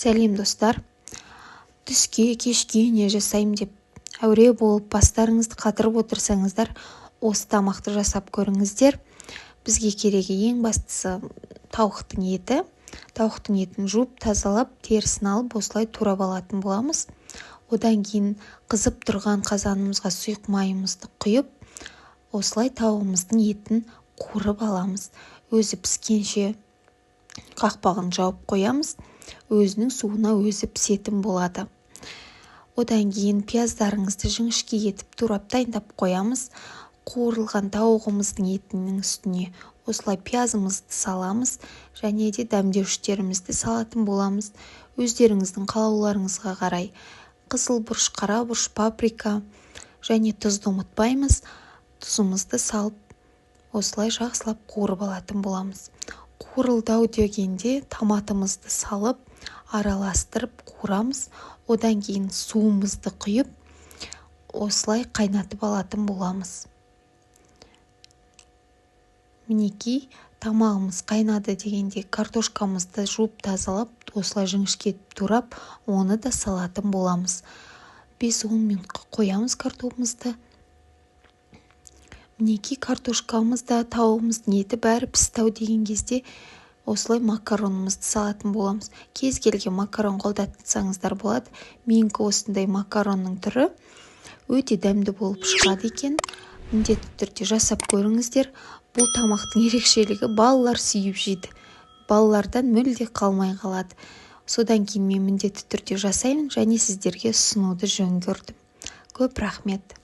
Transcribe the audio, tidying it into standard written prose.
Сәлем достар, түске кешке не жасаймын деп әуре болып бастарыңызды қатырып отырсаңыздар, осы тамақты жасап көріңіздер. Бізге керегі ең бастысы тауықтың еті. Тауықтың етін жуып, тазалап, терісін алып, осылай турап алатын боламыз. Одан кейін қызып тұрған қазанымызға сұйық майымызды құйып, осылай тауығымыздың етін қуырып аламыз. Өзі піскенше қақпағын жауып қоямыз. Өзінің суына өзі пісетін болады. Одан кейін пияздарыңызды жіңішке етіп турап дайындап қоямыз. Қуырылған тауығымыздың етінің үстіне осылай пиязымызды саламыз, және де дәмдеуштерімізді салатын боламыз. Өздеріңіздің қалауларыңызға қарай қызыл бұрыш, қара бұрыш, паприка және тұзды ұмытпаймыз. Тұзымызды салып, осылай жақсылап қуырып алатын боламыз. Қуырылдау дегенде томатымызды салып, араластырып қуырамыз. Одан кейін суымызды құйып, осылай қайнатып алатын боламыз. Мінекей, тамағымыз қайнады дегенде картошкамызды жуып тазалап, осылай жіңішке турап, оны да салатын боламыз. 5-10 минутқа қоямыз картопымызды. Мінекей, картошкамызда, тауығымыздың еті бәрі пісті деген кезде осылай макаронымызды салатын боламыз. Кез келген макарон қолдансаңыздар болады. Менікі осындай макаронның түрі өте дәмді болып шығады екен. Міндетті түрде жасап көріңіздер. Бұл тамақтың ерекшелігі балалар сүйіп жейді. Балалардан мүлде қалмай қалады. Содан кейін мен міндетті түрде жасаймын және сіздерге ұсынуды жөн көрдім. Көп рахмет.